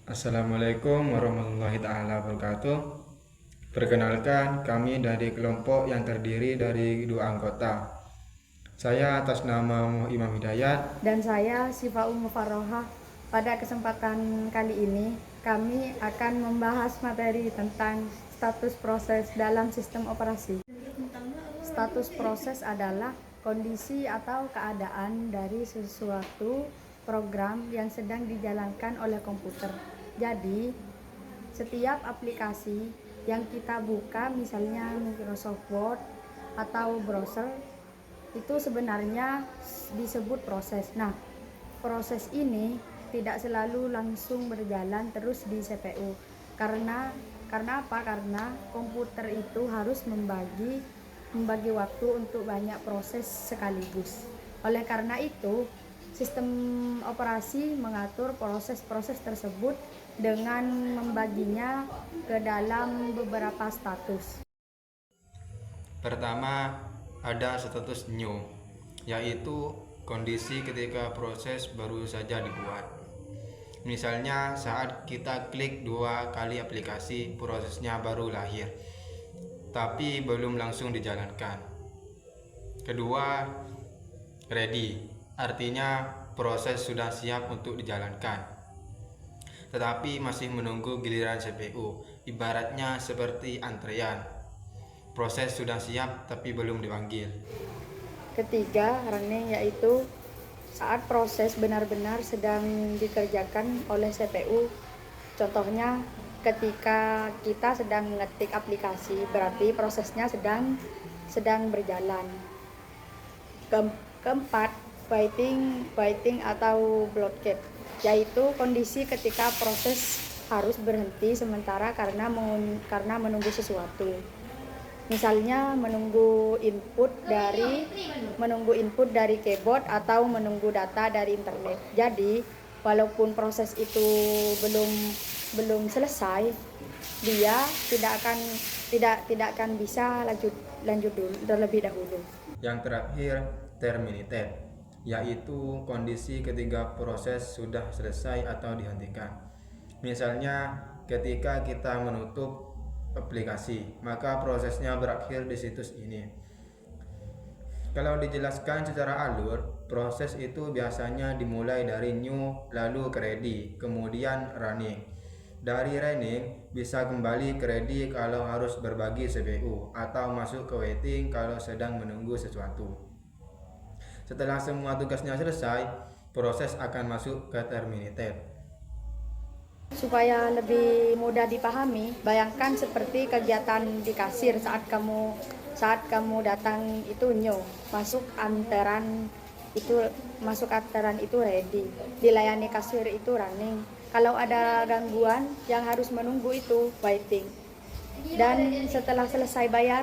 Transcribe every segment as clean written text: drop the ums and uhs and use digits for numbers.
Assalamualaikum warahmatullahi taala wabarakatuh. Perkenalkan, kami dari kelompok yang terdiri dari dua anggota. Saya atas nama Imam Hidayat. Dan saya Syifa Mufarrohah. Pada kesempatan kali ini kami akan membahas materi tentang status proses dalam sistem operasi. Status proses adalah kondisi atau keadaan dari sesuatu program yang sedang dijalankan oleh komputer. Jadi, setiap aplikasi yang kita buka, misalnya Microsoft Word atau browser, itu sebenarnya disebut proses. Nah, proses ini tidak selalu langsung berjalan terus di CPU. Karena apa? Karena komputer itu harus membagi waktu untuk banyak proses sekaligus. Oleh karena itu, sistem operasi mengatur proses-proses tersebut dengan membaginya ke dalam beberapa status. Pertama, ada status new, yaitu kondisi ketika proses baru saja dibuat. Misalnya saat kita klik 2 kali aplikasi, prosesnya baru lahir, tapi belum langsung dijalankan. Kedua, ready, artinya proses sudah siap untuk dijalankan, tetapi masih menunggu giliran CPU, ibaratnya seperti antrean. Proses sudah siap tapi belum dipanggil. Ketiga, running, yaitu saat proses benar-benar sedang dikerjakan oleh CPU. Contohnya, ketika kita sedang mengetik aplikasi, berarti prosesnya sedang berjalan. Keempat, waiting atau blockade, yaitu kondisi ketika proses harus berhenti sementara karena menunggu sesuatu. Misalnya menunggu input dari keyboard atau menunggu data dari internet. Jadi, walaupun proses itu belum selesai, dia tidak akan bisa lanjut dulu terlebih dahulu. Yang terakhir, terminated, yaitu kondisi ketika proses sudah selesai atau dihentikan. Misalnya, ketika kita menutup aplikasi, maka prosesnya berakhir di situs ini. Kalau dijelaskan secara alur, proses itu biasanya dimulai dari new, lalu ke ready, kemudian running. Dari running bisa kembali ke ready kalau harus berbagi CPU, atau masuk ke waiting kalau sedang menunggu sesuatu. Setelah semua tugasnya selesai, proses akan masuk ke terminated. Supaya lebih mudah dipahami, bayangkan seperti kegiatan di kasir saat kamu datang itu new, masuk antaran itu ready, dilayani kasir itu running. Kalau ada gangguan yang harus menunggu itu waiting. Dan setelah selesai bayar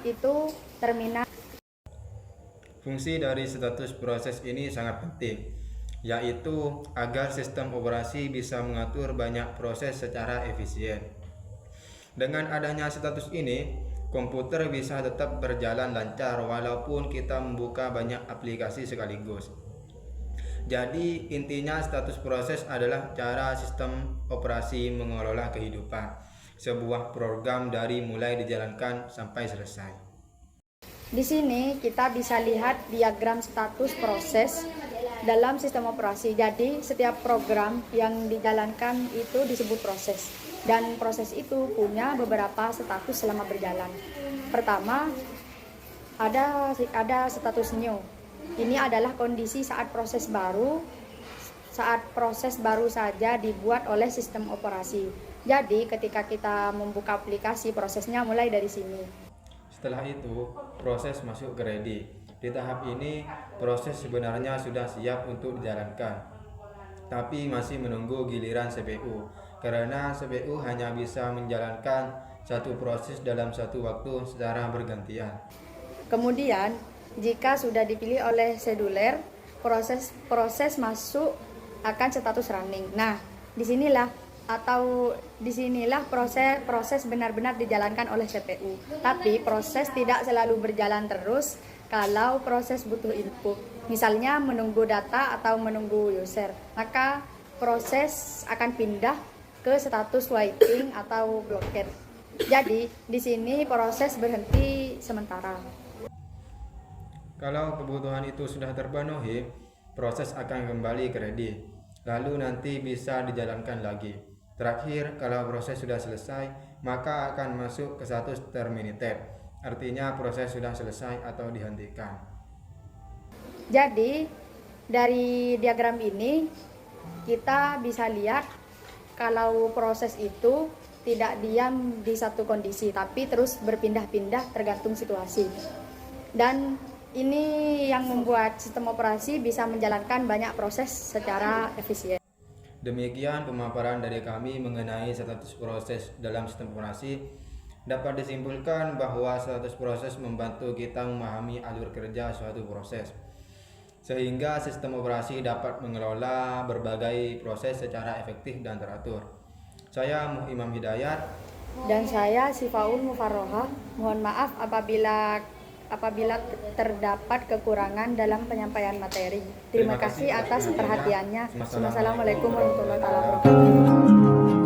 itu terminal. Fungsi dari status proses ini sangat penting, yaitu agar sistem operasi bisa mengatur banyak proses secara efisien. Dengan adanya status ini, komputer bisa tetap berjalan lancar walaupun kita membuka banyak aplikasi sekaligus. Jadi intinya status proses adalah cara sistem operasi mengelola kehidupan sebuah program dari mulai dijalankan sampai selesai. Di sini kita bisa lihat diagram status proses dalam sistem operasi. Jadi setiap program yang dijalankan itu disebut proses. Dan proses itu punya beberapa status selama berjalan. Pertama, ada status new. Ini adalah kondisi saat proses baru saja dibuat oleh sistem operasi. Jadi ketika kita membuka aplikasi, prosesnya mulai dari sini. Setelah itu, proses masuk ke ready. Di tahap ini, proses sebenarnya sudah siap untuk dijalankan, tapi masih menunggu giliran CPU, karena CPU hanya bisa menjalankan satu proses dalam satu waktu secara bergantian. Kemudian, jika sudah dipilih oleh scheduler, proses masuk akan status running. Nah, disinilah proses benar-benar dijalankan oleh CPU. Tapi proses tidak selalu berjalan terus kalau proses butuh input. Misalnya menunggu data atau menunggu user. Maka proses akan pindah ke status waiting atau blockade. Jadi di sini proses berhenti sementara. Kalau kebutuhan itu sudah terpenuhi, proses akan kembali ke ready. Lalu nanti bisa dijalankan lagi. Terakhir, kalau proses sudah selesai, maka akan masuk ke status terminated. Artinya proses sudah selesai atau dihentikan. Jadi dari diagram ini kita bisa lihat kalau proses itu tidak diam di satu kondisi, tapi terus berpindah-pindah tergantung situasi. Dan ini yang membuat sistem operasi bisa menjalankan banyak proses secara efisien. Demikian pemaparan dari kami mengenai status proses dalam sistem operasi. Dapat disimpulkan bahwa status proses membantu kita memahami alur kerja suatu proses, sehingga sistem operasi dapat mengelola berbagai proses secara efektif dan teratur. Saya Imam Hidayat. Dan saya Sifaul Mufarrohah. Mohon maaf apabila terdapat kekurangan dalam penyampaian materi. Terima kasih atas perhatiannya. Wassalamualaikum warahmatullahi wabarakatuh.